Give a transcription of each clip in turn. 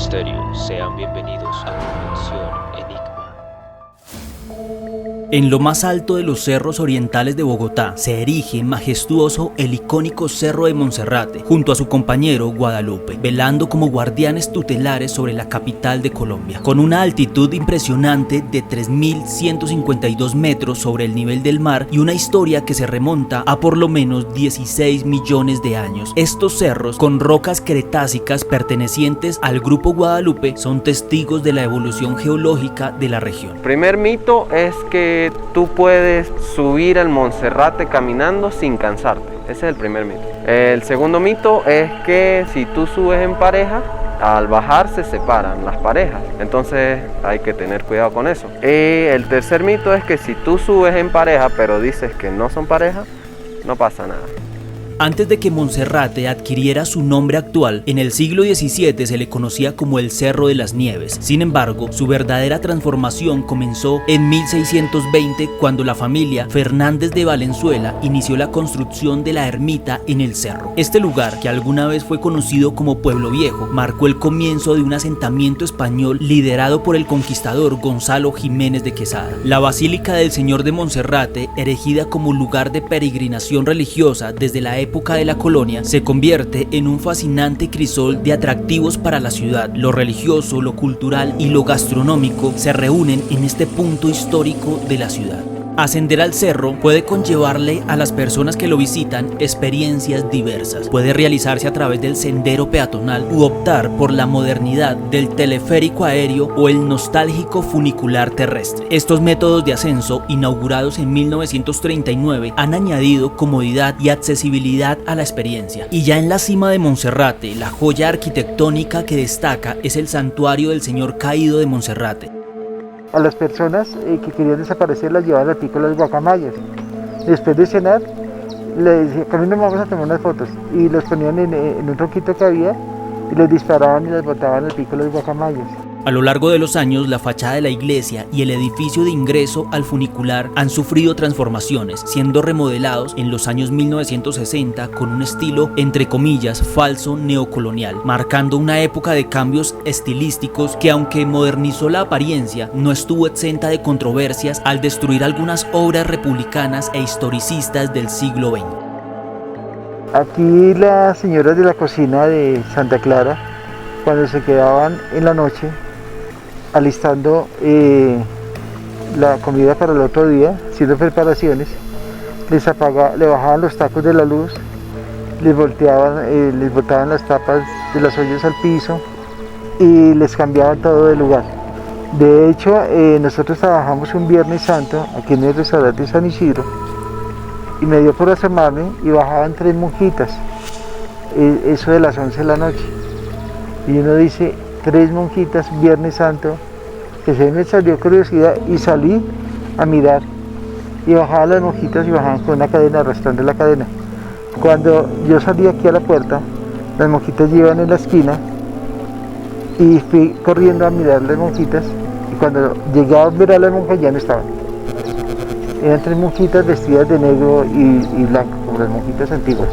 misterio, sean bienvenidos a Dimensión Enigma. En lo más alto de los cerros orientales de Bogotá se erige majestuoso el icónico Cerro de Monserrate, junto a su compañero Guadalupe, velando como guardianes tutelares sobre la capital de Colombia. Con una altitud impresionante de 3.152 metros sobre el nivel del mar y una historia que se remonta a por lo menos 16 millones de años. Estos cerros, con rocas cretácicas pertenecientes al grupo Guadalupe, son testigos de la evolución geológica de la región. El primer mito es que tú puedes subir al Monserrate caminando sin cansarte. Ese es el primer mito. El segundo mito es que si tú subes en pareja, al bajar se separan las parejas. Entonces hay que tener cuidado con eso. Y el tercer mito es que si tú subes en pareja pero dices que no son pareja, no pasa nada. Antes de que Monserrate adquiriera su nombre actual, en el siglo XVII se le conocía como el Cerro de las Nieves. Sin embargo, su verdadera transformación comenzó en 1620, cuando la familia Fernández de Valenzuela inició la construcción de la ermita en el cerro. Este lugar, que alguna vez fue conocido como Pueblo Viejo, marcó el comienzo de un asentamiento español liderado por el conquistador Gonzalo Jiménez de Quesada. La Basílica del Señor de Monserrate, erigida como lugar de peregrinación religiosa desde la época de la colonia, se convierte en un fascinante crisol de atractivos para la ciudad. Lo religioso, lo cultural y lo gastronómico se reúnen en este punto histórico de la ciudad. Ascender al cerro puede conllevarle a las personas que lo visitan experiencias diversas. Puede realizarse a través del sendero peatonal u optar por la modernidad del teleférico aéreo o el nostálgico funicular terrestre. Estos métodos de ascenso, inaugurados en 1939, han añadido comodidad y accesibilidad a la experiencia. Y ya en la cima de Monserrate, la joya arquitectónica que destaca es el santuario del Señor Caído de Monserrate. A las personas que querían desaparecer las llevaban al pico de las guacamayas. Después de cenar, les decían, camino, vamos a tomar unas fotos. Y los ponían en un tronquito que había y les disparaban y les botaban al pico de las guacamayas. A lo largo de los años, la fachada de la iglesia y el edificio de ingreso al funicular han sufrido transformaciones, siendo remodelados en los años 1960 con un estilo, entre comillas, falso neocolonial, marcando una época de cambios estilísticos que, aunque modernizó la apariencia, no estuvo exenta de controversias al destruir algunas obras republicanas e historicistas del siglo XX. Aquí las señoras de la cocina de Santa Clara, cuando se quedaban en la noche alistando la comida para el otro día, haciendo preparaciones, le bajaban los tacos de la luz, les botaban las tapas de las ollas al piso y les cambiaban todo de lugar. De hecho, nosotros trabajamos un Viernes Santo aquí en el restaurante San Isidro y me dio por asomarme y bajaban 3 monjitas, eso de las 11 de la noche. Y uno dice, 3 monjitas, Viernes Santo, que se me salió curiosidad y salí a mirar. Y bajaban las monjitas y bajaban con una cadena, arrastrando la cadena. Cuando yo salí aquí a la puerta, las monjitas llevan en la esquina y fui corriendo a mirar las monjitas. Y cuando llegué a ver a las monjas ya no estaban. Eran 3 monjitas vestidas de negro y blanco, como las monjitas antiguas.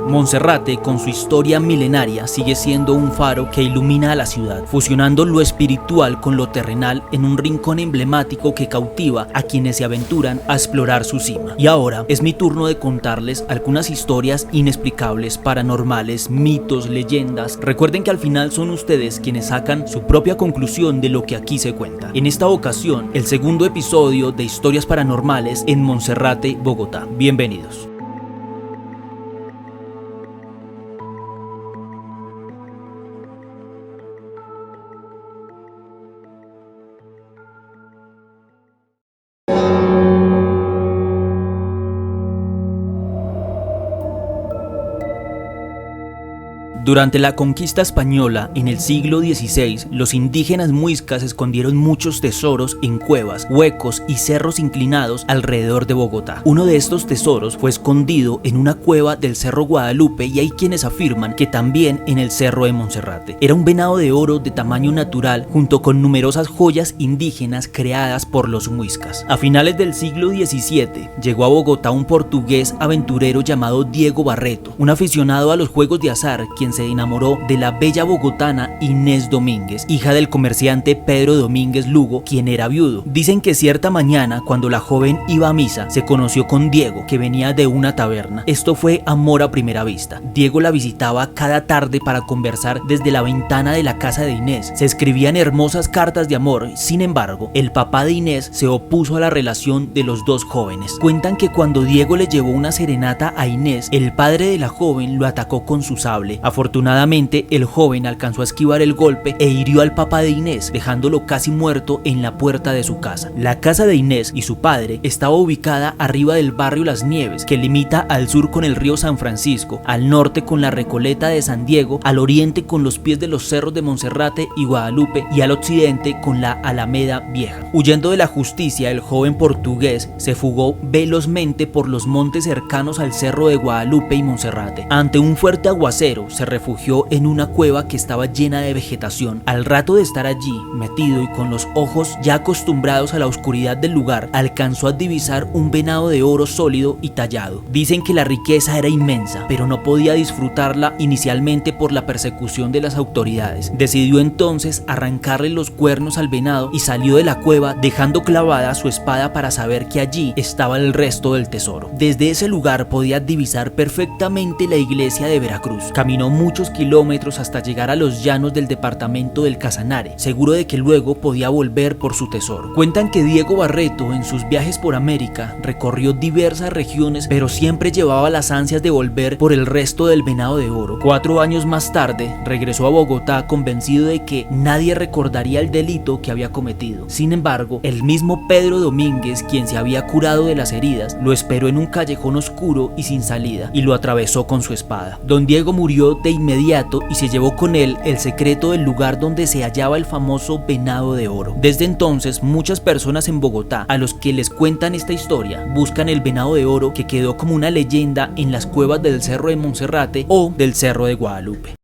Monserrate, con su historia milenaria, sigue siendo un faro que ilumina a la ciudad, fusionando lo espiritual con lo terrenal en un rincón emblemático que cautiva a quienes se aventuran a explorar su cima. Y ahora es mi turno de contarles algunas historias inexplicables, paranormales, mitos, leyendas. Recuerden que al final son ustedes quienes sacan su propia conclusión de lo que aquí se cuenta. En esta ocasión, el segundo episodio de Historias Paranormales en Monserrate, Bogotá. Bienvenidos. Durante la conquista española en el siglo XVI, los indígenas muiscas escondieron muchos tesoros en cuevas, huecos y cerros inclinados alrededor de Bogotá. Uno de estos tesoros fue escondido en una cueva del Cerro Guadalupe y hay quienes afirman que también en el Cerro de Monserrate. Era un venado de oro de tamaño natural junto con numerosas joyas indígenas creadas por los muiscas. A finales del siglo XVII llegó a Bogotá un portugués aventurero llamado Diego Barreto, un aficionado a los juegos de azar, quien se enamoró de la bella bogotana Inés Domínguez, hija del comerciante Pedro Domínguez Lugo, quien era viudo. Dicen que cierta mañana, cuando la joven iba a misa, se conoció con Diego, que venía de una taberna. Esto fue amor a primera vista. Diego la visitaba cada tarde para conversar desde la ventana de la casa de Inés. Se escribían hermosas cartas de amor. Sin embargo, el papá de Inés se opuso a la relación de los dos jóvenes. Cuentan que cuando Diego le llevó una serenata a Inés, el padre de la joven lo atacó con su sable. Afortunadamente, el joven alcanzó a esquivar el golpe e hirió al papá de Inés, dejándolo casi muerto en la puerta de su casa. La casa de Inés y su padre estaba ubicada arriba del barrio Las Nieves, que limita al sur con el río San Francisco, al norte con la Recoleta de San Diego, al oriente con los pies de los cerros de Monserrate y Guadalupe y al occidente con la Alameda Vieja. Huyendo de la justicia, el joven portugués se fugó velozmente por los montes cercanos al cerro de Guadalupe y Monserrate. Ante un fuerte aguacero, se refugió en una cueva que estaba llena de vegetación. Al rato de estar allí, metido y con los ojos ya acostumbrados a la oscuridad del lugar, alcanzó a divisar un venado de oro sólido y tallado. Dicen que la riqueza era inmensa, pero no podía disfrutarla inicialmente por la persecución de las autoridades. Decidió entonces arrancarle los cuernos al venado y salió de la cueva dejando clavada su espada para saber que allí estaba el resto del tesoro. Desde ese lugar podía divisar perfectamente la iglesia de Veracruz. Caminó muchos kilómetros hasta llegar a los llanos del departamento del Casanare, seguro de que luego podía volver por su tesoro. Cuentan que Diego Barreto, en sus viajes por América, recorrió diversas regiones, pero siempre llevaba las ansias de volver por el resto del venado de oro. 4 años más tarde, regresó a Bogotá convencido de que nadie recordaría el delito que había cometido. Sin embargo, el mismo Pedro Domínguez, quien se había curado de las heridas, lo esperó en un callejón oscuro y sin salida, y lo atravesó con su espada. Don Diego murió de inmediato y se llevó con él el secreto del lugar donde se hallaba el famoso venado de oro. Desde entonces, muchas personas en Bogotá, a los que les cuentan esta historia, buscan el venado de oro que quedó como una leyenda en las cuevas del Cerro de Monserrate o del Cerro de Guadalupe.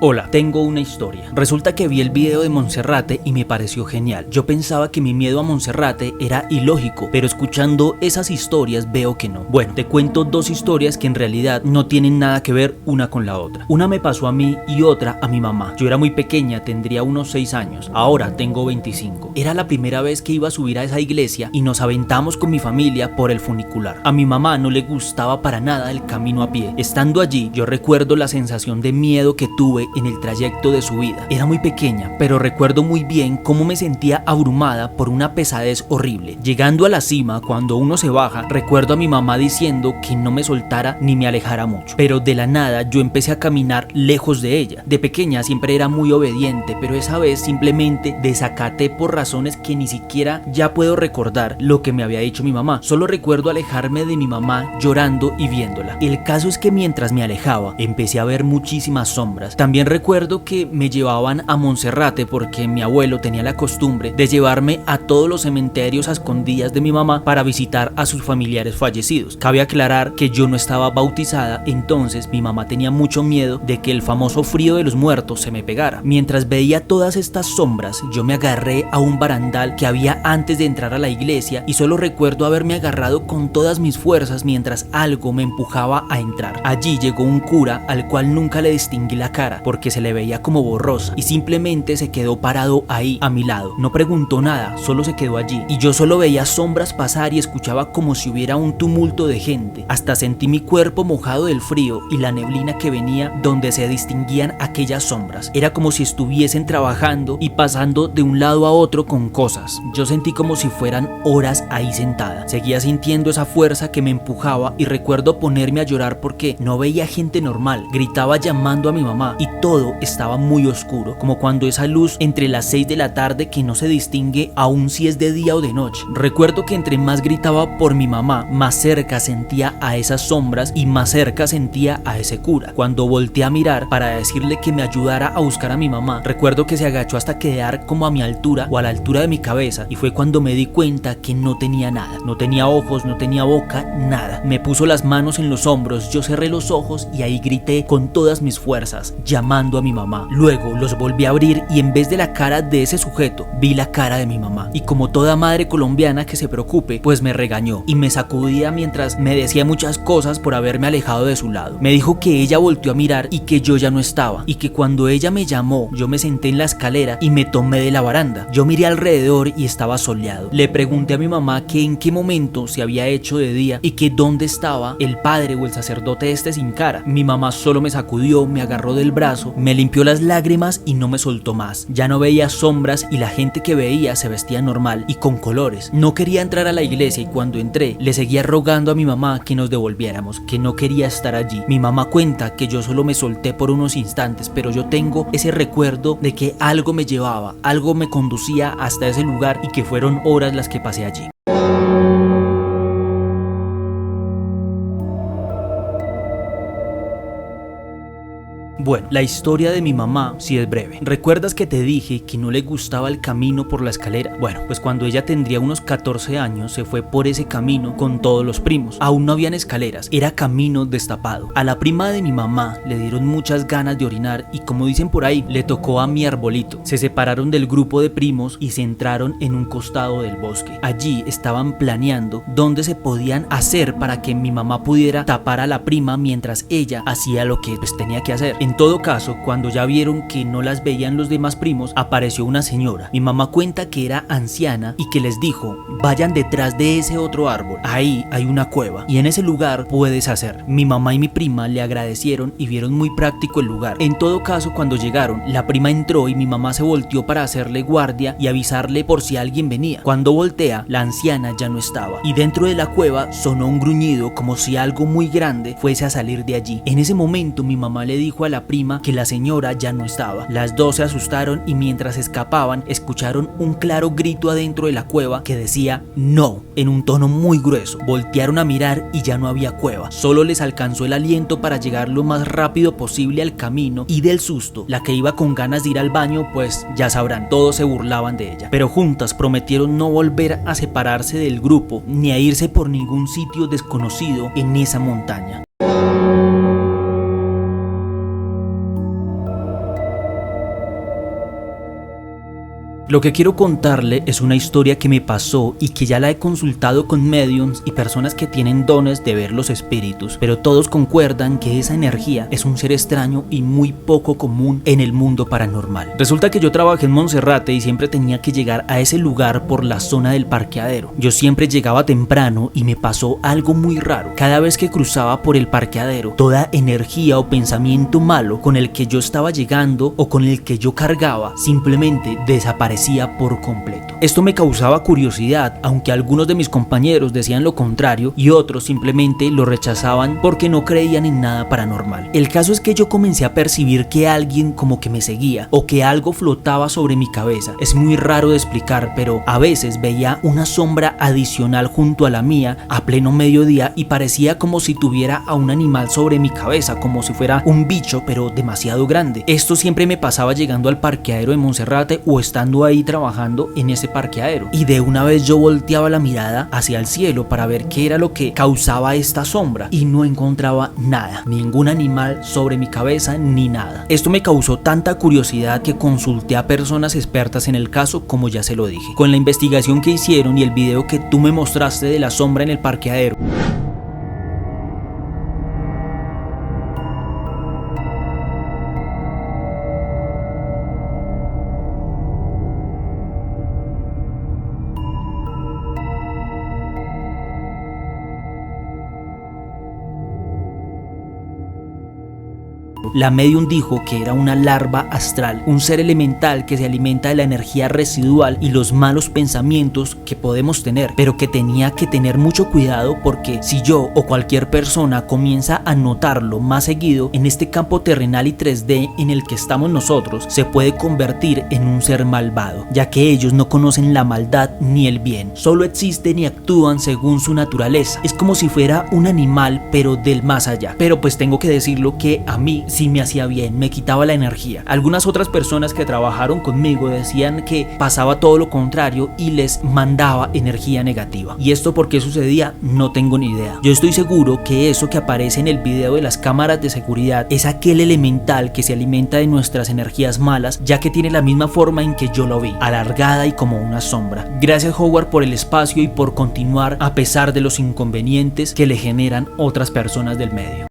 Hola, tengo una historia. Resulta que vi el video de Monserrate y me pareció genial. Yo pensaba que mi miedo a Monserrate era ilógico, pero escuchando esas historias veo que no. Bueno, te cuento 2 historias que en realidad no tienen nada que ver una con la otra. Una me pasó a mí y otra a mi mamá. Yo era muy pequeña, tendría unos 6 años. Ahora tengo 25. Era la primera vez que iba a subir a esa iglesia y nos aventamos con mi familia por el funicular. A mi mamá no le gustaba para nada el camino a pie. Estando allí, yo recuerdo la sensación de miedo que tuve en el trayecto de subida. Era muy pequeña, pero recuerdo muy bien cómo me sentía abrumada por una pesadez horrible. Llegando a la cima, cuando uno se baja, recuerdo a mi mamá diciendo que no me soltara ni me alejara mucho. Pero de la nada yo empecé a caminar lejos de ella. De pequeña siempre era muy obediente, pero esa vez simplemente desacaté por razones que ni siquiera ya puedo recordar lo que me había dicho mi mamá. Solo recuerdo alejarme de mi mamá llorando y viéndola. El caso es que mientras me alejaba, empecé a ver muchísimas sombras. También recuerdo que me llevaban a Monserrate porque mi abuelo tenía la costumbre de llevarme a todos los cementerios a escondidas de mi mamá para visitar a sus familiares fallecidos. Cabe aclarar que yo no estaba bautizada, entonces mi mamá tenía mucho miedo de que el famoso frío de los muertos se me pegara. Mientras veía todas estas sombras, yo me agarré a un barandal que había antes de entrar a la iglesia y solo recuerdo haberme agarrado con todas mis fuerzas mientras algo me empujaba a entrar. Allí llegó un cura al cual nunca le distinguí la cara porque se le veía como borrosa y simplemente se quedó parado ahí a mi lado. No preguntó nada, solo se quedó allí y yo solo veía sombras pasar y escuchaba como si hubiera un tumulto de gente. Hasta sentí mi cuerpo mojado del frío y la neblina que venía donde se distinguían aquellas sombras. Era como si estuviesen trabajando y pasando de un lado a otro con cosas. Yo sentí como si fueran horas ahí sentada. Seguía sintiendo esa fuerza que me empujaba y recuerdo ponerme a llorar porque no veía gente normal. Gritaba llamando a mi mamá y todo estaba muy oscuro, como cuando esa luz entre las 6 de la tarde que no se distingue aún si es de día o de noche. Recuerdo que entre más gritaba por mi mamá, más cerca sentía a esas sombras y más cerca sentía a ese cura. Cuando volteé a mirar para decirle que me ayudara a buscar a mi mamá, recuerdo que se agachó hasta quedar como a mi altura o a la altura de mi cabeza y fue cuando me di cuenta que no tenía nada. No tenía ojos, no tenía boca, nada. Me puso las manos en los hombros, yo cerré los ojos y ahí grité con todas mis fuerzas: llamé llamando a mi mamá. Luego los volví a abrir y en vez de la cara de ese sujeto, vi la cara de mi mamá. Y como toda madre colombiana que se preocupe, pues me regañó y me sacudía mientras me decía muchas cosas por haberme alejado de su lado. Me dijo que ella volteó a mirar y que yo ya no estaba, y que cuando ella me llamó, yo me senté en la escalera y me tomé de la baranda. Yo miré alrededor y estaba soleado. Le pregunté a mi mamá que en qué momento se había hecho de día y que dónde estaba el padre o el sacerdote este sin cara. Mi mamá solo me sacudió, me agarró del brazo, me limpió las lágrimas y no me soltó más. Ya no veía sombras y la gente que veía se vestía normal y con colores. No quería entrar a la iglesia y cuando entré le seguía rogando a mi mamá que nos devolviéramos, que no quería estar allí. Mi mamá cuenta que yo solo me solté por unos instantes, pero yo tengo ese recuerdo de que algo me llevaba, algo me conducía hasta ese lugar y que fueron horas las que pasé allí. Bueno, la historia de mi mamá sí es breve. ¿Recuerdas que te dije que no le gustaba el camino por la escalera? Bueno, pues cuando ella tendría unos 14 años se fue por ese camino con todos los primos. Aún no habían escaleras, era camino destapado. A la prima de mi mamá le dieron muchas ganas de orinar y como dicen por ahí, le tocó a mi arbolito. Se separaron del grupo de primos y se entraron en un costado del bosque. Allí estaban planeando dónde se podían hacer para que mi mamá pudiera tapar a la prima mientras ella hacía lo que pues tenía que hacer. En todo caso, cuando ya vieron que no las veían los demás primos, apareció una señora. Mi mamá cuenta que era anciana y que les dijo: vayan detrás de ese otro árbol, ahí hay una cueva y en ese lugar puedes hacer. Mi mamá y mi prima le agradecieron y vieron muy práctico el lugar. En todo caso, cuando llegaron, la prima entró y mi mamá se volteó para hacerle guardia y avisarle por si alguien venía. Cuando voltea, la anciana ya no estaba y dentro de la cueva sonó un gruñido como si algo muy grande fuese a salir de allí. En ese momento mi mamá le dijo a la prima que la señora ya no estaba. Las dos se asustaron y mientras escapaban escucharon un claro grito adentro de la cueva que decía no, en un tono muy grueso. Voltearon a mirar y ya no había cueva, solo les alcanzó el aliento para llegar lo más rápido posible al camino y del susto, la que iba con ganas de ir al baño, pues ya sabrán, todos se burlaban de ella. Pero juntas prometieron no volver a separarse del grupo ni a irse por ningún sitio desconocido en esa montaña. Lo que quiero contarle es una historia que me pasó y que ya la he consultado con mediums y personas que tienen dones de ver los espíritus, pero todos concuerdan que esa energía es un ser extraño y muy poco común en el mundo paranormal. Resulta que yo trabajé en Monserrate y siempre tenía que llegar a ese lugar por la zona del parqueadero. Yo siempre llegaba temprano y me pasó algo muy raro. Cada vez que cruzaba por el parqueadero, toda energía o pensamiento malo con el que yo estaba llegando o con el que yo cargaba simplemente desaparecía por completo. Esto me causaba curiosidad, aunque algunos de mis compañeros decían lo contrario y otros simplemente lo rechazaban porque no creían en nada paranormal. El caso es que yo comencé a percibir que alguien como que me seguía o que algo flotaba sobre mi cabeza. Es muy raro de explicar, pero a veces veía una sombra adicional junto a la mía a pleno mediodía y parecía como si tuviera a un animal sobre mi cabeza, como si fuera un bicho pero demasiado grande. Esto siempre me pasaba llegando al parqueadero de Monserrate o estando ahí trabajando en ese parqueadero, y de una vez yo volteaba la mirada hacia el cielo para ver qué era lo que causaba esta sombra y no encontraba nada, ningún animal sobre mi cabeza ni nada. Esto me causó tanta curiosidad que consulté a personas expertas en el caso, como ya se lo dije. Con la investigación que hicieron y el video que tú me mostraste de la sombra en el parqueadero, la medium dijo que era una larva astral, un ser elemental que se alimenta de la energía residual y los malos pensamientos que podemos tener, pero que tenía que tener mucho cuidado porque si yo o cualquier persona comienza a notarlo más seguido en este campo terrenal y 3D en el que estamos nosotros, se puede convertir en un ser malvado, ya que ellos no conocen la maldad ni el bien, solo existen y actúan según su naturaleza. Es como si fuera un animal pero del más allá. Pero pues tengo que decirlo que a mí sí me hacía bien, me quitaba la energía. Algunas otras personas que trabajaron conmigo decían que pasaba todo lo contrario y les mandaba energía negativa. ¿Y esto por qué sucedía? No tengo ni idea. Yo estoy seguro que eso que aparece en el video de las cámaras de seguridad es aquel elemental que se alimenta de nuestras energías malas, ya que tiene la misma forma en que yo lo vi, alargada y como una sombra. Gracias, Howard, por el espacio y por continuar a pesar de los inconvenientes que le generan otras personas del medio.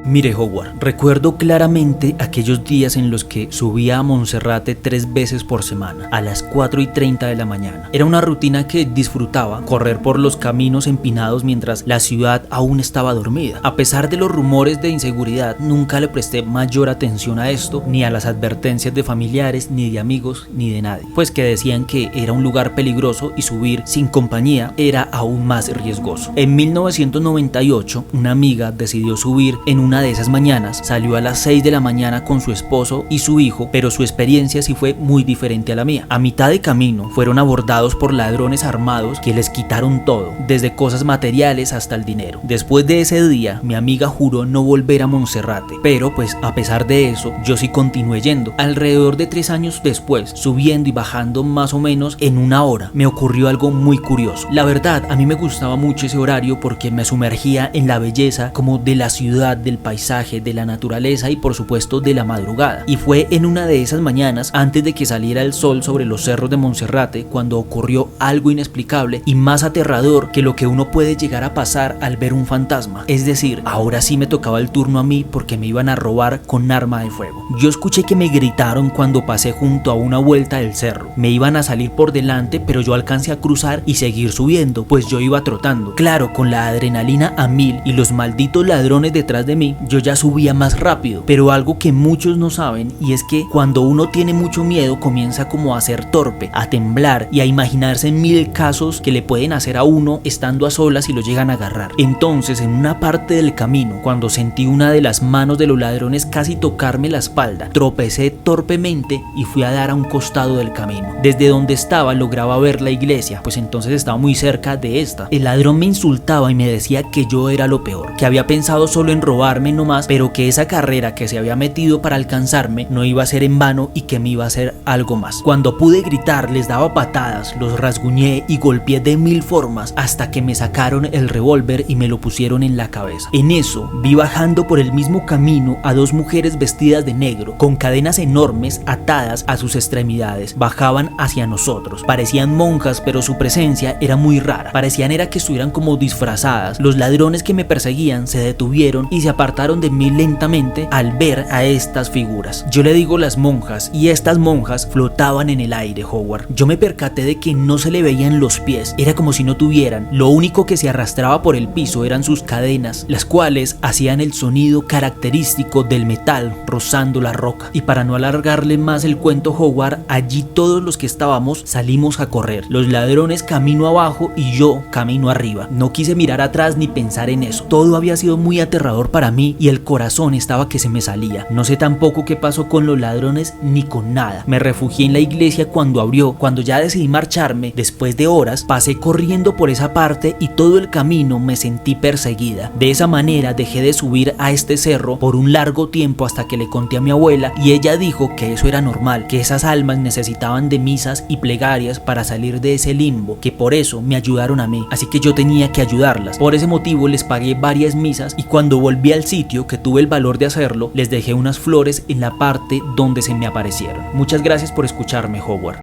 Mire, Howard, recuerdo claramente aquellos días en los que subía a Monserrate 3 veces por semana, a las 4:30 de la mañana. Era una rutina que disfrutaba, correr por los caminos empinados mientras la ciudad aún estaba dormida. A pesar de los rumores de inseguridad, nunca le presté mayor atención a esto, ni a las advertencias de familiares, ni de amigos, ni de nadie, pues que decían que era un lugar peligroso y subir sin compañía era aún más riesgoso. En 1998, una amiga decidió subir en una de esas mañanas. Salió a las 6 de la mañana con su esposo y su hijo, pero su experiencia sí fue muy diferente a la mía. A mitad de camino fueron abordados por ladrones armados que les quitaron todo, desde cosas materiales hasta el dinero. Después de ese día, mi amiga juró no volver a Monserrate, pero pues a pesar de eso, yo sí continué yendo. Alrededor de 3 años después, subiendo y bajando más o menos en una hora, me ocurrió algo muy curioso. La verdad, a mí me gustaba mucho ese horario porque me sumergía en la belleza como de la ciudad, del paisaje, de la naturaleza y por supuesto de la madrugada. Y fue en una de esas mañanas, antes de que saliera el sol sobre los cerros de Monserrate, cuando ocurrió algo inexplicable y más aterrador que lo que uno puede llegar a pasar al ver un fantasma. Es decir, ahora sí me tocaba el turno a mí porque me iban a robar con arma de fuego. Yo escuché que me gritaron cuando pasé junto a una vuelta del cerro. Me iban a salir por delante, pero yo alcancé a cruzar y seguir subiendo, pues yo iba trotando. Claro, con la adrenalina a 1000 y los malditos ladrones detrás de mí, yo ya subía más rápido. Pero algo que muchos no saben, y es que cuando uno tiene mucho miedo comienza como a ser torpe, a temblar y a imaginarse 1000 casos que le pueden hacer a uno estando a solas y lo llegan a agarrar. Entonces, en una parte del camino, cuando sentí una de las manos de los ladrones casi tocarme la espalda, tropecé torpemente y fui a dar a un costado del camino. Desde donde estaba lograba ver la iglesia, pues entonces estaba muy cerca de esta. El ladrón me insultaba y me decía que yo era lo peor, que había pensado solo en robarme nomás, pero que esa carrera que se había metido para alcanzarme no iba a ser en vano y que me iba a hacer algo más. Cuando pude gritar, les daba patadas, los rasguñé y golpeé de 1000 formas hasta que me sacaron el revólver y me lo pusieron en la cabeza. En eso vi bajando por el mismo camino a 2 mujeres vestidas de negro, con cadenas enormes atadas a sus extremidades. Bajaban hacia nosotros. Parecían monjas, pero su presencia era muy rara. Parecían era que estuvieran como disfrazadas. Los ladrones que me perseguían se detuvieron y se apartaron de mí lentamente al ver a estas figuras. Yo le digo las monjas, y estas monjas flotaban en el aire, Howard. Yo me percaté de que no se le veían los pies, era como si no tuvieran. Lo único que se arrastraba por el piso eran sus cadenas, las cuales hacían el sonido característico del metal rozando la roca. Y para no alargarle más el cuento, Howard, allí todos los que estábamos salimos a correr, los ladrones camino abajo y yo camino arriba. No quise mirar atrás ni pensar en eso. Todo había sido muy aterrador para mí y el corazón estaba que se me salía. No sé tampoco qué pasó con los ladrones ni con nada. Me refugié en la iglesia cuando abrió. Cuando ya decidí marcharme, después de horas, pasé corriendo por esa parte y todo el camino me sentí perseguida. De esa manera dejé de subir a este cerro por un largo tiempo hasta que le conté a mi abuela y ella dijo que eso era normal, que esas almas necesitaban de misas y plegarias para salir de ese limbo, que por eso me ayudaron a mí, así que yo tenía que ayudarlas. Por ese motivo les pagué varias misas y cuando volví al sitio, que tuve el valor de hacerlo, les dejé unas flores en la parte donde se me aparecieron. Muchas gracias por escucharme, Howard.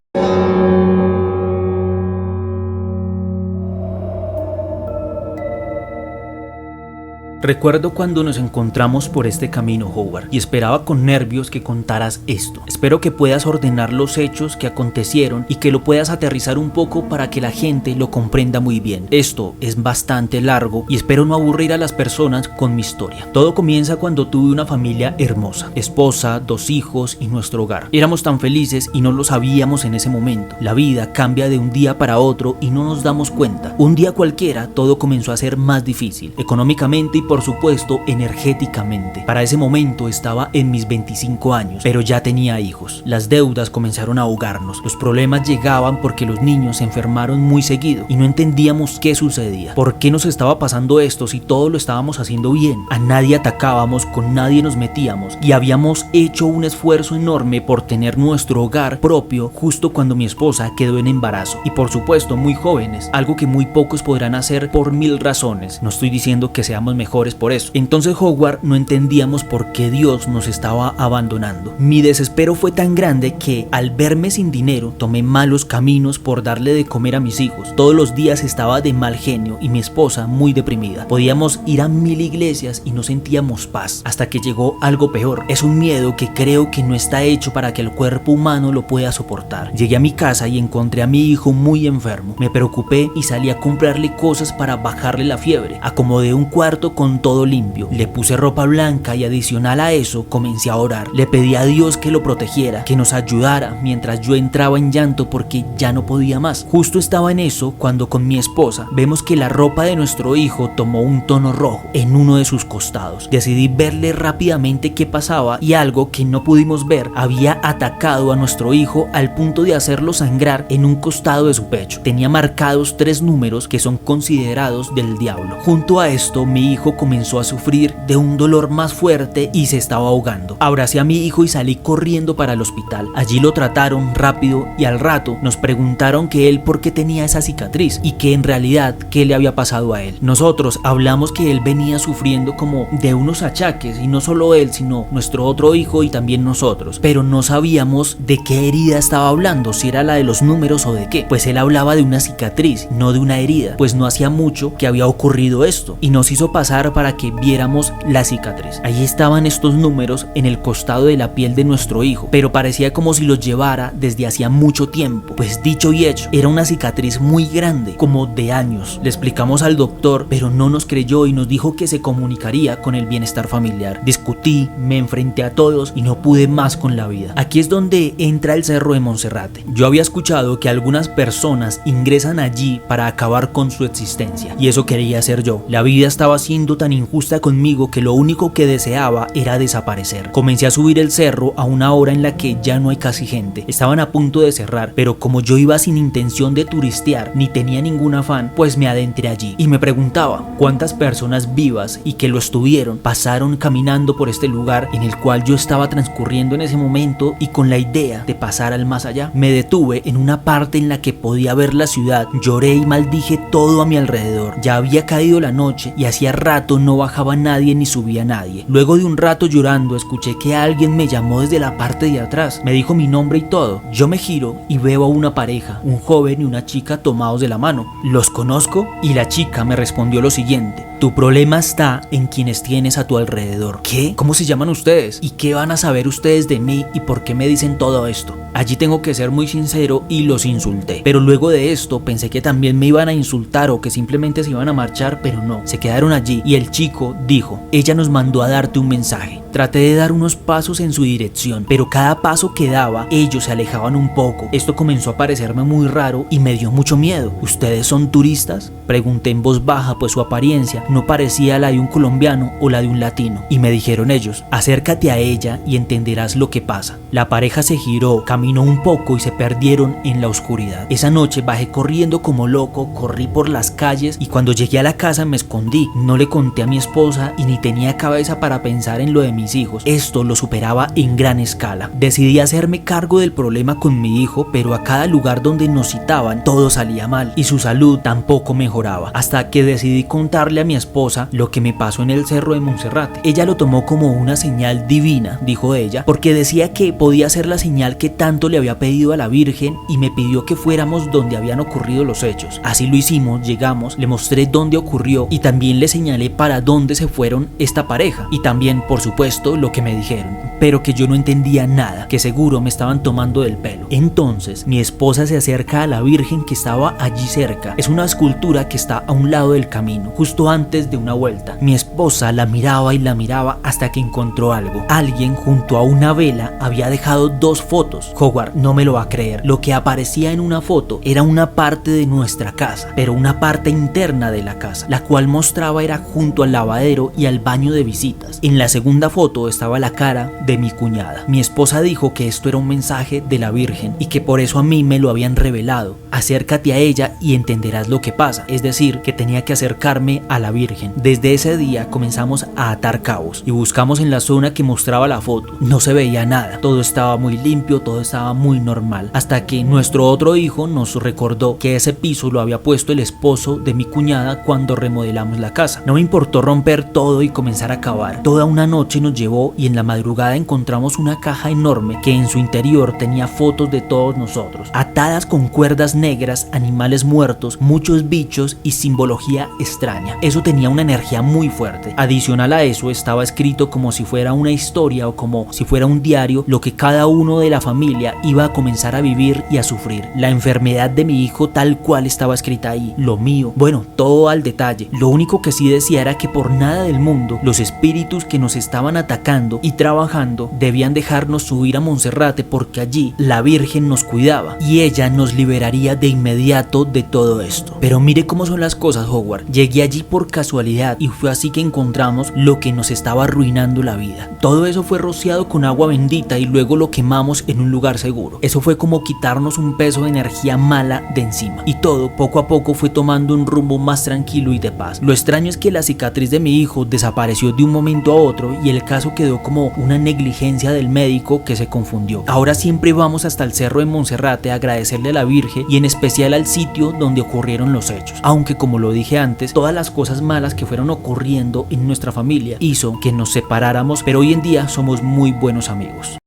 Recuerdo cuando nos encontramos por este camino, Howard, y esperaba con nervios que contaras esto. Espero que puedas ordenar los hechos que acontecieron y que lo puedas aterrizar un poco para que la gente lo comprenda muy bien. Esto es bastante largo y espero no aburrir a las personas con mi historia. Todo comienza cuando tuve una familia hermosa, esposa, 2 hijos y nuestro hogar. Éramos tan felices y no lo sabíamos en ese momento. La vida cambia de un día para otro y no nos damos cuenta. Un día cualquiera todo comenzó a ser más difícil, económicamente y por supuesto energéticamente. Para ese momento estaba en mis 25 años, pero ya tenía hijos. Las deudas comenzaron a ahogarnos. Los problemas llegaban porque los niños se enfermaron muy seguido y no entendíamos qué sucedía. ¿Por qué nos estaba pasando esto si todo lo estábamos haciendo bien? A nadie atacábamos, con nadie nos metíamos y habíamos hecho un esfuerzo enorme por tener nuestro hogar propio justo cuando mi esposa quedó en embarazo. Y por supuesto muy jóvenes, algo que muy pocos podrán hacer por 1000 razones. No estoy diciendo que seamos mejores por eso. Entonces Howard, no entendíamos por qué Dios nos estaba abandonando. Mi desespero fue tan grande que al verme sin dinero tomé malos caminos por darle de comer a mis hijos. Todos los días estaba de mal genio y mi esposa muy deprimida. Podíamos ir a 1000 iglesias y no sentíamos paz, hasta que llegó algo peor. Es un miedo que creo que no está hecho para que el cuerpo humano lo pueda soportar. Llegué a mi casa y encontré a mi hijo muy enfermo. Me preocupé y salí a comprarle cosas para bajarle la fiebre. Acomodé un cuarto con todo limpio, le puse ropa blanca y adicional a eso comencé a orar. Le pedí a Dios que lo protegiera, que nos ayudara, mientras yo entraba en llanto porque ya no podía más. Justo estaba en eso cuando con mi esposa vemos que la ropa de nuestro hijo tomó un tono rojo en uno de sus costados. Decidí verle rápidamente qué pasaba y algo que no pudimos ver había atacado a nuestro hijo al punto de hacerlo sangrar en un costado de su pecho. Tenía marcados 3 números que son considerados del diablo. Junto a esto, mi hijo comenzó a sufrir de un dolor más fuerte y se estaba ahogando. Abracé a mi hijo y salí corriendo para el hospital. Allí lo trataron rápido y al rato nos preguntaron que él por qué tenía esa cicatriz y que en realidad qué le había pasado a él. Nosotros hablamos que él venía sufriendo como de unos achaques, y no solo él sino nuestro otro hijo y también nosotros, pero no sabíamos de qué herida estaba hablando, si era la de los números o de qué. Pues él hablaba de una cicatriz, no de una herida, pues no hacía mucho que había ocurrido esto y nos hizo pasar para que viéramos la cicatriz. Ahí estaban estos números en el costado de la piel de nuestro hijo, pero parecía como si los llevara desde hacía mucho tiempo. Pues dicho y hecho, era una cicatriz muy grande, como de años. Le explicamos al doctor, pero no nos creyó y nos dijo que se comunicaría con el bienestar familiar. Discutí, me enfrenté a todos y no pude más con la vida. Aquí es donde entra el Cerro de Monserrate. Yo había escuchado que algunas personas ingresan allí para acabar con su existencia, y eso quería hacer yo. La vida estaba siendo tan injusta conmigo que lo único que deseaba era desaparecer. Comencé a subir el cerro a una hora en la que ya no hay casi gente. Estaban a punto de cerrar, pero como yo iba sin intención de turistear ni tenía ningún afán, pues me adentré allí y me preguntaba cuántas personas vivas y que lo estuvieron pasaron caminando por este lugar en el cual yo estaba transcurriendo en ese momento y con la idea de pasar al más allá. Me detuve en una parte en la que podía ver la ciudad, lloré y maldije todo a mi alrededor. Ya había caído la noche y hacía rato no bajaba nadie ni subía nadie. Luego de un rato llorando escuché que alguien me llamó desde la parte de atrás, me dijo mi nombre y todo. Yo me giro y veo a una pareja, un joven y una chica tomados de la mano. ¿Los conozco? Y la chica me respondió lo siguiente: tu problema está en quienes tienes a tu alrededor. ¿Qué? ¿Cómo se llaman ustedes? ¿Y qué van a saber ustedes de mí y por qué me dicen todo esto? Allí tengo que ser muy sincero y los insulté. Pero luego de esto pensé que también me iban a insultar o que simplemente se iban a marchar, pero no, se quedaron allí y el chico dijo: ella nos mandó a darte un mensaje. Traté de dar unos pasos en su dirección, pero cada paso que daba, ellos se alejaban un poco. Esto comenzó a parecerme muy raro y me dio mucho miedo. ¿Ustedes son turistas?, pregunté en voz baja, pues su apariencia no parecía la de un colombiano o la de un latino. Y me dijeron ellos: acércate a ella y entenderás lo que pasa. La pareja se giró, caminó un poco y se perdieron en la oscuridad. Esa noche bajé corriendo como loco, corrí por las calles y cuando llegué a la casa me escondí. No le conté a mi esposa y ni tenía cabeza para pensar en lo de mis hijos. Esto lo superaba en gran escala. Decidí hacerme cargo del problema con mi hijo, pero a cada lugar donde nos citaban todo salía mal y su salud tampoco mejoraba, hasta que decidí contarle a mi esposa lo que me pasó en el Cerro de Monserrate. Ella lo tomó como una señal divina, dijo ella, porque decía que podía ser la señal que tanto le había pedido a la Virgen y me pidió que fuéramos donde habían ocurrido los hechos. Así lo hicimos, llegamos, le mostré dónde ocurrió y también le señalé para dónde se fueron esta pareja y también, por supuesto, lo que me dijeron, pero que yo no entendía nada, que seguro me estaban tomando del pelo. Entonces mi esposa se acerca a la Virgen que estaba allí cerca. Es una escultura que está a un lado del camino, justo antes antes de una vuelta. Mi esposa la miraba y la miraba hasta que encontró algo. Alguien junto a una vela había dejado 2 fotos. Howard no me lo va a creer. Lo que aparecía en una foto era una parte de nuestra casa, pero una parte interna de la casa, la cual mostraba era junto al lavadero y al baño de visitas. En la segunda foto estaba la cara de mi cuñada. Mi esposa dijo que esto era un mensaje de la Virgen y que por eso a mí me lo habían revelado. Acércate a ella y entenderás lo que pasa, es decir, que tenía que acercarme a la Virgen. Desde ese día comenzamos a atar cabos y buscamos en la zona que mostraba la foto. No se veía nada, todo estaba muy limpio, todo estaba muy normal, hasta que nuestro otro hijo nos recordó que ese piso lo había puesto el esposo de mi cuñada cuando remodelamos la casa. No me importó romper todo y comenzar a cavar. Toda una noche nos llevó y en la madrugada encontramos una caja enorme que en su interior tenía fotos de todos nosotros, atadas con cuerdas negras, animales muertos, muchos bichos y simbología extraña. Eso tenía una energía muy fuerte. Adicional a eso estaba escrito como si fuera una historia o como si fuera un diario lo que cada uno de la familia iba a comenzar a vivir y a sufrir. La enfermedad de mi hijo tal cual estaba escrita ahí, lo mío, bueno, todo al detalle. Lo único que sí decía era que por nada del mundo los espíritus que nos estaban atacando y trabajando debían dejarnos subir a Monserrate porque allí la Virgen nos cuidaba y ella nos liberaría de inmediato de todo esto. Pero mire cómo son las cosas, Howard. Llegué allí por casualidad y fue así que encontramos lo que nos estaba arruinando la vida. Todo eso fue rociado con agua bendita y luego lo quemamos en un lugar seguro. Eso fue como quitarnos un peso de energía mala de encima y todo poco a poco fue tomando un rumbo más tranquilo y de paz. Lo extraño es que la cicatriz de mi hijo desapareció de un momento a otro y el caso quedó como una negligencia del médico que se confundió. Ahora siempre vamos hasta el cerro de Monserrate a agradecerle a la Virgen y en especial al sitio donde ocurrieron los hechos. Aunque como lo dije antes, todas las cosas malas que fueron ocurriendo en nuestra familia hizo que nos separáramos, pero hoy en día somos muy buenos amigos.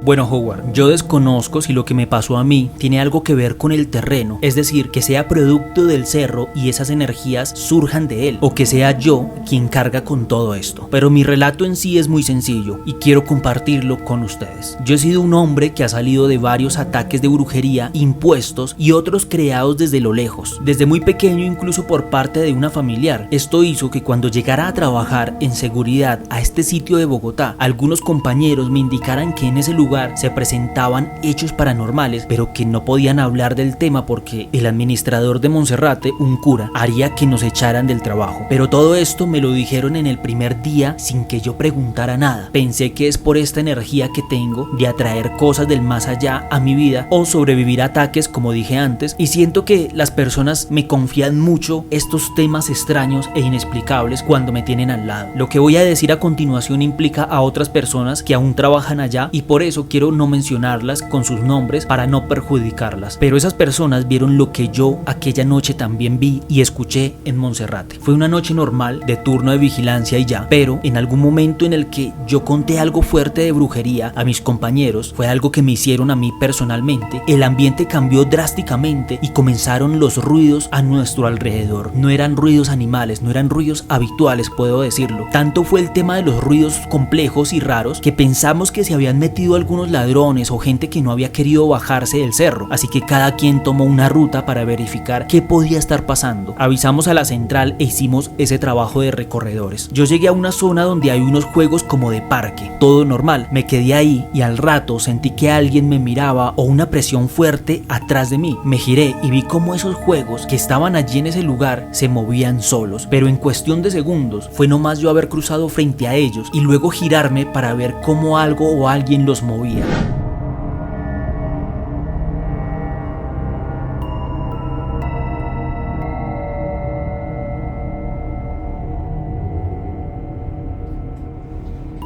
Bueno, Howard, yo desconozco si lo que me pasó a mí tiene algo que ver con el terreno, es decir, que sea producto del cerro y esas energías surjan de él, o que sea yo quien carga con todo esto. Pero mi relato en sí es muy sencillo y quiero compartirlo con ustedes. Yo he sido un hombre que ha salido de varios ataques de brujería impuestos y otros creados desde lo lejos, desde muy pequeño incluso por parte de una familiar. Esto hizo que cuando llegara a trabajar en seguridad a este sitio de Bogotá, algunos compañeros me indicaran que en ese lugar se presentaban hechos paranormales, pero que no podían hablar del tema porque el administrador de Monserrate, un cura, haría que nos echaran del trabajo. Pero todo esto me lo dijeron en el primer día sin que yo preguntara nada. Pensé que es por esta energía que tengo de atraer cosas del más allá a mi vida o sobrevivir a ataques, como dije antes, y siento que las personas me confían mucho estos temas extraños e inexplicables cuando me tienen al lado. Lo que voy a decir a continuación implica a otras personas que aún trabajan allá y por eso quiero no mencionarlas con sus nombres para no perjudicarlas, pero esas personas vieron lo que yo aquella noche también vi y escuché en Monserrate. Fue una noche normal de turno de vigilancia y ya, pero en algún momento en el que yo conté algo fuerte de brujería a mis compañeros, fue algo que me hicieron a mí personalmente, el ambiente cambió drásticamente y comenzaron los ruidos a nuestro alrededor. No eran ruidos animales, no eran ruidos habituales, puedo decirlo. Tanto fue el tema de los ruidos complejos y raros que pensamos que se habían metido algunos ladrones o gente que no había querido bajarse del cerro, así que cada quien tomó una ruta para verificar qué podía estar pasando. Avisamos a la central e hicimos ese trabajo de recorredores. Yo llegué a una zona donde hay unos juegos como de parque, todo normal. Me quedé ahí y al rato sentí que alguien me miraba o una presión fuerte atrás de mí. Me giré y vi cómo esos juegos que estaban allí en ese lugar se movían solos, pero en cuestión de segundos fue nomás yo haber cruzado frente a ellos y luego girarme para ver cómo algo o alguien los movía.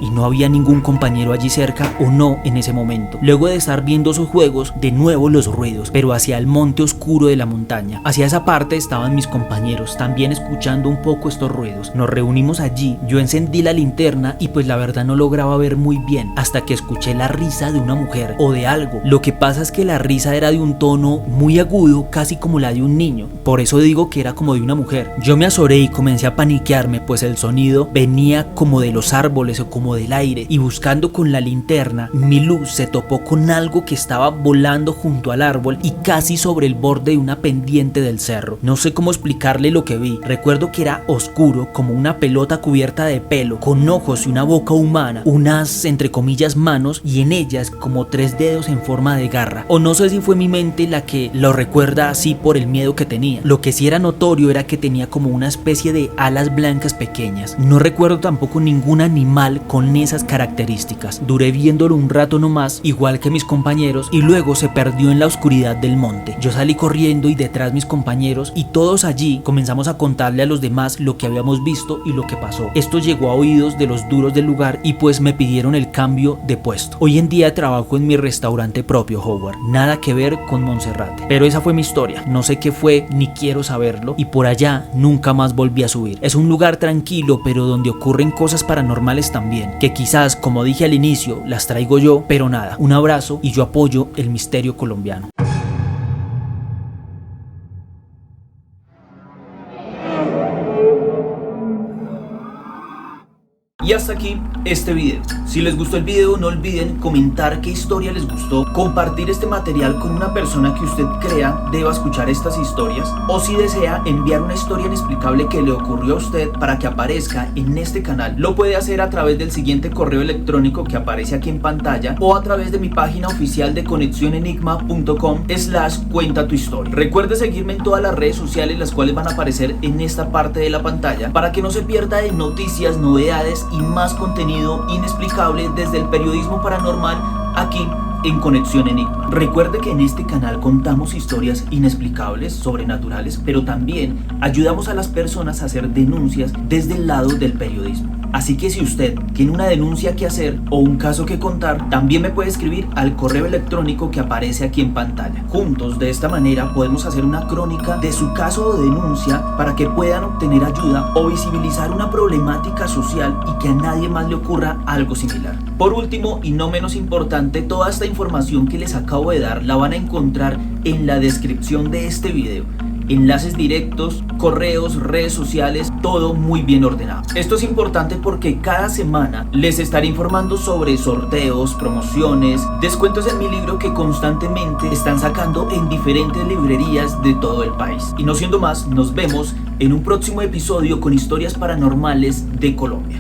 Y no había ningún compañero allí cerca o no en ese momento. Luego de estar viendo esos juegos, de nuevo los ruidos, pero hacia el monte oscuro de la montaña. Hacia esa parte estaban mis compañeros, también escuchando un poco estos ruidos. Nos reunimos allí, yo encendí la linterna y pues la verdad no lograba ver muy bien, hasta que escuché la risa de una mujer o de algo. Lo que pasa es que la risa era de un tono muy agudo, casi como la de un niño. Por eso digo que era como de una mujer. Yo me azoré y comencé a paniquearme, pues el sonido venía como de los árboles o como como del aire y buscando con la linterna, mi luz se topó con algo que estaba volando junto al árbol y casi sobre el borde de una pendiente del cerro. No sé cómo explicarle lo que vi. Recuerdo que era oscuro como una pelota cubierta de pelo, con ojos y una boca humana, unas entre comillas manos y en ellas como 3 dedos en forma de garra. O no sé si fue mi mente la que lo recuerda así por el miedo que tenía. Lo que sí era notorio era que tenía como una especie de alas blancas pequeñas. No recuerdo tampoco ningún animal con esas características. Duré viéndolo un rato nomás, igual que mis compañeros, y luego se perdió en la oscuridad del monte. Yo salí corriendo y detrás mis compañeros, y todos allí comenzamos a contarle a los demás lo que habíamos visto y lo que pasó. Esto llegó a oídos de los duros del lugar y pues me pidieron el cambio de puesto. Hoy en día trabajo en mi restaurante propio, Howard. Nada que ver con Monserrate. Pero esa fue mi historia. No sé qué fue ni quiero saberlo, y por allá nunca más volví a subir. Es un lugar tranquilo, pero donde ocurren cosas paranormales también, que quizás, como dije al inicio, las traigo yo, pero nada. Un abrazo y yo apoyo el misterio colombiano. Y hasta aquí este video. Si les gustó el video, no olviden comentar qué historia les gustó, compartir este material con una persona que usted crea deba escuchar estas historias, o si desea enviar una historia inexplicable que le ocurrió a usted para que aparezca en este canal, lo puede hacer a través del siguiente correo electrónico que aparece aquí en pantalla, o a través de mi página oficial de conexionenigma.com/cuenta tu historia. Recuerde seguirme en todas las redes sociales, las cuales van a aparecer en esta parte de la pantalla, para que no se pierda de noticias, novedades y más contenido inexplicable desde el periodismo paranormal aquí en Conexión Enigma. Recuerde que en este canal contamos historias inexplicables, sobrenaturales, pero también ayudamos a las personas a hacer denuncias desde el lado del periodismo. Así que si usted tiene una denuncia que hacer o un caso que contar, también me puede escribir al correo electrónico que aparece aquí en pantalla. Juntos, de esta manera, podemos hacer una crónica de su caso o denuncia para que puedan obtener ayuda o visibilizar una problemática social y que a nadie más le ocurra algo similar. Por último, y no menos importante, toda esta información que les acabo de dar la van a encontrar en la descripción de este video. Enlaces directos, correos, redes sociales, todo muy bien ordenado. Esto es importante porque cada semana les estaré informando sobre sorteos, promociones, descuentos en mi libro que constantemente están sacando en diferentes librerías de todo el país. Y no siendo más, nos vemos en un próximo episodio con historias paranormales de Colombia.